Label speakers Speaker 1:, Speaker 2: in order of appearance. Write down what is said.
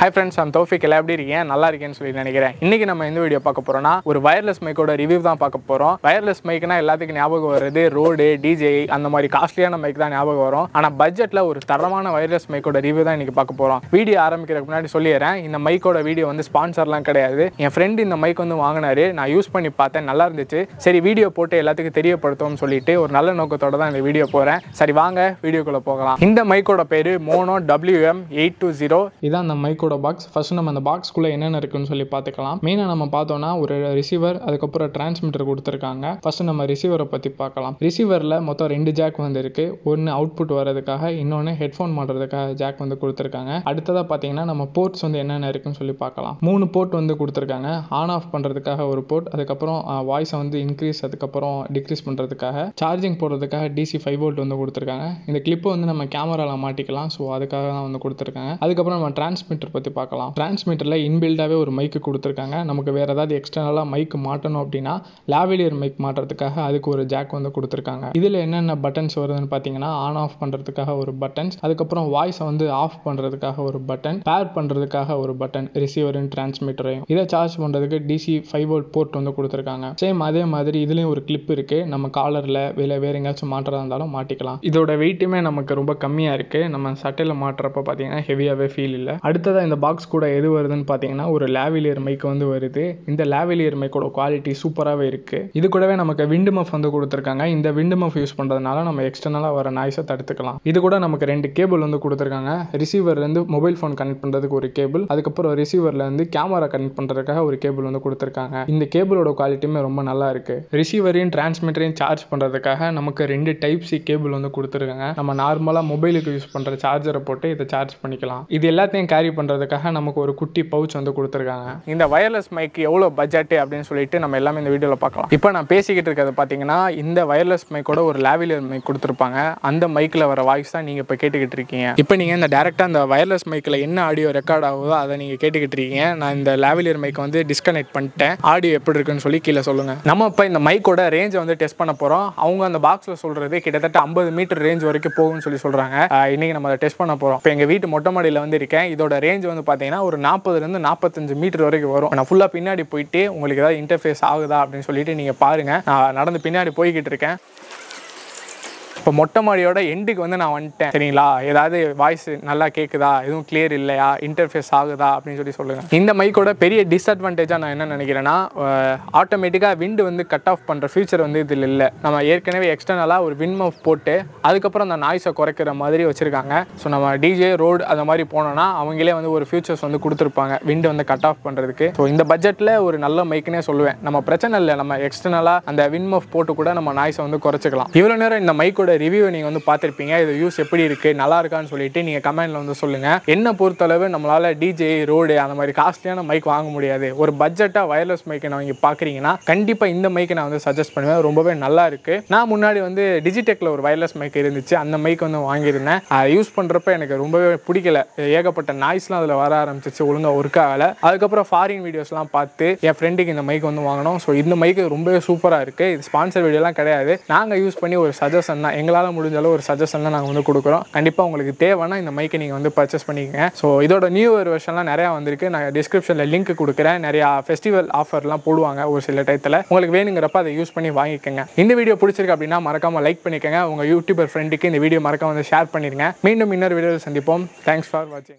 Speaker 1: Hi friends, I'm Tawfiq. எப்படி இருக்கீங்க? நல்லா இருக்கேன்னு சொல்லி நினைக்கிறேன். இன்னைக்கு நம்ம இந்த வீடியோ பார்க்க போறோம்னா ஒரு வயர்லெஸ் மைக்கோட ரிவ்யூ தான் பார்க்க போறோம். வயர்லெஸ் மைக்னா எல்லாத்துக்கும் ஞாபகம் வருது ரோடு, டிஜே அந்த மாதிரி காஸ்ட்லியான மைக் தான் ஞாபகம் வரும். ஆனா பட்ஜெட்ல ஒரு தரமான வயர்லெஸ் மைக்கோட ரிவ்யூ தான் இன்னைக்கு பார்க்க போறோம். வீடியோ ஆரம்பிக்கிறதுக்கு முன்னாடி சொல்லிடுறேன், இந்த மைக்கோட வீடியோ வந்து ஸ்பான்சர்லாம் கிடையாது. என் ஃப்ரெண்ட் இந்த மைக் வந்து வாங்கினாரு, நான் யூஸ் பண்ணி பார்த்தேன், நல்லா இருந்துச்சு. சரி வீடியோ போட்டு எல்லாத்துக்கும் தெரியப்படுத்துவோம்னு சொல்லிட்டு ஒரு நல்ல நோக்கத்தோட தான் இந்த வீடியோ போறேன். சரி வாங்க வீடியோக்குள்ள போகலாம். இந்த மைக்கோட பேரு மோனோ WM820. இதான் அந்த மைக்கோட பாக்ஸ். ஃபர்ஸ்ட் நம்ம அந்த பாக்ஸ்க்குள்ள என்னென்ன இருக்குன்னு சொல்லி பார்த்துக்கலாம். மெயினா நம்ம பார்த்தோம்னா ஒரு ரிசீவர், அதுக்கப்புறம் டிரான்ஸ்மிட்டர் கொடுத்துருக்காங்க. ஃபர்ஸ்ட் நம்ம ரிசீவரை பத்தி பார்க்கலாம். ரிசீவர்ல மொத்தம் 2 ஜாக் வந்து இருக்கு. ஒன்னு அவுட்புட் வரதுக்காக, இன்னொன்னு ஹெட்ஃபோன் மாட்டுறதுக்காக ஜாக் வந்து கொடுத்துருக்காங்க. அடுத்ததா பார்த்தீங்கன்னா நம்ம போர்ட்ஸ் வந்து என்னென்ன இருக்குன்னு சொல்லி பார்க்கலாம். 3 போர்ட் வந்து கொடுத்துருக்காங்க. ஆன் ஆஃப் பண்றதுக்காக ஒரு போர்ட், அதுக்கப்புறம் வாய்ஸை வந்து இன்க்ரீஸ் அதுக்கப்புறம் டிக்ரீஸ் பண்றதுக்காக, சார்ஜிங் போடுறதுக்காக DC 5 வோல்ட் வந்து கொடுத்துருக்காங்க. இந்த கிளிப்பை வந்து நம்ம கேமரால மாட்டிக்கலாம். ஸோ அதுக்காக தான் வந்து கொடுத்துருக்காங்க. அதுக்கப்புறம் நம்ம டிரான்ஸ்மிட்டர் பற்றி பார்க்கலாம். டிரான்ஸ்மிட்டரில் இன்பில்டாகவே ஒரு மைக்கு கொடுத்துருக்காங்க. நமக்கு வேறு ஏதாவது எக்ஸ்டர்னலாக மைக் மாட்டணும் அப்படின்னா லாவிலியர் மைக் மாட்டுறதுக்காக அதுக்கு ஒரு ஜாக் வந்து கொடுத்துருக்காங்க. இதில் என்னென்ன பட்டன்ஸ் வருதுன்னு பார்த்தீங்கன்னா ஆன் ஆஃப் பண்ணுறதுக்காக ஒரு பட்டன்ஸ், அதுக்கப்புறம் வாய்ஸை வந்து ஆஃப் பண்ணுறதுக்காக ஒரு பட்டன், பேர் பண்ணுறதுக்காக ஒரு பட்டன், ரிசீவரின் டிரான்ஸ்மிட்டரையும். இதை சார்ஜ் பண்ணுறதுக்கு DC 5 வோல்ட் போர்ட் வந்து கொடுத்துருக்காங்க. சேம் அதே மாதிரி இதுலேயும் ஒரு கிளிப் இருக்குது. நம்ம காலரில் வேறு எங்கேயாச்சும் மாட்டுறதா இருந்தாலும் மாட்டிக்கலாம். இதோட வெயிட்டுமே நமக்கு ரொம்ப கம்மியாக இருக்குது. நம்ம சட்டையில் மாட்டுறப்ப பார்த்தீங்கன்னா ஹெவியாகவே ஃபீல் இல்லை. அடுத்ததாக இந்த பாக்ஸ் கூட எது வருதுன்னு பார்த்தீங்கன்னா ஒரு லாவிலியர் மைக் வந்து வருது. இந்த லாவிலியர் மைக்கோட குவாலிட்டி சூப்பராகவே இருக்குது. இது கூடவே நமக்கு விண்ட் மஃப் வந்து கொடுத்துருக்காங்க. இந்த விண்ட் மஃப் யூஸ் பண்ணுறதுனால நம்ம எக்ஸ்டர்னலாக வர நாய்ஸை தடுத்துக்கலாம். இது கூட நமக்கு 2 கேபிள் வந்து கொடுத்துருக்காங்க. ரிசீவர்லேருந்து மொபைல் ஃபோன் கனெக்ட் பண்ணுறதுக்கு ஒரு கேபிள், அதுக்கப்புறம் ரிசீவர்லேருந்து கேமரா கனெக்ட் பண்ணுறதுக்காக ஒரு கேபிள் வந்து கொடுத்துருக்காங்க. இந்த கேபிளோட குவாலிட்டியுமே ரொம்ப நல்லா இருக்கு. ரிசீவரையும் டிரான்ஸ்மிட்டரையும் சார்ஜ் பண்ணுறதுக்காக நமக்கு 2 Type-C கேபிள் வந்து கொடுத்துருக்காங்க. நம்ம நார்மலாக மொபைலுக்கு யூஸ் பண்ணுற சார்ஜரை போட்டு இதை சார்ஜ் பண்ணிக்கலாம். இது எல்லாத்தையும் கேரி பண்ணுறதுக்காக நமக்கு ஒரு குட்டி பவுச் வந்து கொடுத்துருக்காங்க. இந்த வயர்லெஸ் மைக் எவ்வளோ பட்ஜெட் அப்படின்னு சொல்லிட்டு நம்ம எல்லாமே இந்த வீடியோவில் பார்க்கலாம். இப்போ நான் பேசிக்கிட்டு இருக்கிறது பார்த்தீங்கன்னா இந்த வயர்லெஸ் மைக்கோட ஒரு லாவிலியர் மைக் கொடுத்துருப்பாங்க. அந்த மைக்கில் வர வாய்ஸ் தான் நீங்கள் இப்போ கேட்டுக்கிட்டு இருக்கீங்க. இப்போ நீங்கள் இந்த டேரெக்டாக அந்த வயர்லெஸ் மைக்கில் என்ன ஆடியோ ரெக்கார்ட் ஆகுதோ அதை நீங்கள் கேட்டுக்கிட்டு இருக்கீங்க. நான் இந்த லாவிலியர் மைக்கை வந்து டிஸ்கனெக்ட் பண்ணிட்டேன். ஆடியோ எப்படி இருக்குன்னு சொல்லி கீழே சொல்லுங்கள். நம்ம இப்போ இந்த மைக்கோட ரேஞ்சை வந்து டெஸ்ட் பண்ண போகிறோம். அவங்க அந்த பாக்ஸில் சொல்கிறது கிட்டத்தட்ட 50 மீட்டர் ரேஞ்ச் வரைக்கும் போகும்னு சொல்லி சொல்கிறாங்க. இன்னைக்கு நம்ம அதை டெஸ்ட் பண்ண போகிறோம். இப்போ எங்கள் வீட்டு மொட்டை மாடியில் வந்து இருக்கேன். இதோட ரேஞ்ச் வந்து பார்த்தீங்கன்னா ஒரு 40 to 45 மீட்டர் வரைக்கும் வரும். நான் ஃபுல்லாக பின்னாடி போயிட்டு உங்களுக்கு ஏதாவது இன்டர்ஃபேஸ் ஆகுதா அப்படின்னு சொல்லிட்டு நீங்கள் பாருங்கள். நான் நடந்து பின்னாடி போய்கிட்டு இருக்கேன். இப்போ மொட்டை மாடியோட எண்டுக்கு வந்து நான் வந்துட்டேன். சரிங்களா, ஏதாவது வாய்ஸ் நல்லா கேட்குதா, எதுவும் கிளியர் இல்லையா, இன்டர்ஃபேஸ் ஆகுதா அப்படின்னு சொல்லி சொல்லுங்கள். இந்த மைக்கோட பெரிய டிஸ்அட்வான்டேஜாக நான் என்ன நினைக்கிறேன்னா ஆட்டோமேட்டிக்காக விண்டு வந்து கட் ஆஃப் பண்ணுற ஃபியூச்சர் வந்து இதில் இல்லை. நம்ம ஏற்கனவே எக்ஸ்டர்னலாக ஒரு விண்ட் மஃப் போட்டு அதுக்கப்புறம் அந்த நாய்ஸை குறைக்கிற மாதிரி வச்சுருக்காங்க. ஸோ நம்ம டிஜே ரோடு அந்த மாதிரி போனோன்னா அவங்களே வந்து ஒரு ஃபியூச்சர்ஸ் வந்து கொடுத்துருப்பாங்க விண்டு வந்து கட் ஆஃப் பண்ணுறதுக்கு. ஸோ இந்த பட்ஜெட்டில் ஒரு நல்ல மைக்குன்னே சொல்லுவேன். நம்ம பிரச்சனை இல்லை, நம்ம எக்ஸ்டர்னலாக அந்த விண்ட் மஃப் போட்டு கூட நம்ம நாய்ஸை வந்து குறைச்சிக்கலாம். இவ்வளோ நேரம் இந்த மைக்கோட ரிவ்யூ நீங்க வந்து பார்த்திருப்பீங்க. இது யூஸ் எப்படி இருக்கு, நல்லா இருக்கான்னு சொல்லிட்டு நீங்க கமெண்ட்ல வந்து சொல்லுங்க. என்ன பொறுத்தளவு நம்மளால டிஜே ரோடு அந்த மாதிரி காஸ்ட்லியான மைக் வாங்க முடியாது. ஒரு பட்ஜெட்டா வயர்லெஸ் மைக்கை நீங்க பாக்குறீங்கன்னா கண்டிப்பா இந்த மைக்கை நான் வந்து சஜஸ்ட் பண்ணுவேன். ரொம்பவே நல்லா இருக்கு. நான் முன்னாடி வந்து டிஜிடெக்ல ஒரு வயர்லெஸ் மைக் இருந்துச்சு. அந்த மைக் வந்து வாங்கியிருந்தேன். அதை யூஸ் பண்றப்ப எனக்கு ரொம்பவே பிடிக்கல. ஏகப்பட்ட நாய்ஸ்லாம் அதில் வர ஆரம்பிச்சிச்சு, ஒழுங்கா ஒர்க் ஆகல. அதுக்கப்புறம் ஃபாரின் வீடியோஸ்லாம் பார்த்து என் ஃப்ரெண்டுக்கு இந்த மைக் வந்து வாங்கினோம். ஸோ இந்த மைக் ரொம்பவே சூப்பராக இருக்கு. இது ஸ்பான்சர் வீடியோலாம் கிடையாது. நாங்கள் யூஸ் பண்ணி ஒரு சஜஷன் தான், எங்களால் முடிஞ்சாலும் ஒரு சஜஷன் தான் நாங்கள் வந்து கொடுக்குறோம். கண்டிப்பாக உங்களுக்கு தேவைன்னா இந்த மைக்கை நீங்கள் வந்து பர்ச்சேஸ் பண்ணிக்கங்க. ஸோ இதோட நியூ வெர்ஷன்லாம் நிறையா வந்திருக்கு. நான் டிஸ்கிரிப்ஷனில் லிங்க் கொடுக்குறேன். நிறையா ஃபெஸ்டிவல் ஆஃபர்லாம் போடுவாங்க ஒரு சில டயத்தில். உங்களுக்கு வேணுங்கிறப்ப அதை யூஸ் பண்ணி வாங்கிக்கோங்க. இந்த வீடியோ பிடிச்சிருக்கு அப்படின்னா மறக்காமல் லைக் பண்ணிக்கோங்க. உங்கள் யூடியூபர் ஃப்ரெண்டுக்கு இந்த வீடியோ மறக்காம வந்து ஷேர் பண்ணிடுங்க. மீண்டும் இன்னொரு வீடியோவில் சந்திப்போம். தேங்க்ஸ் ஃபார் வாட்சிங்.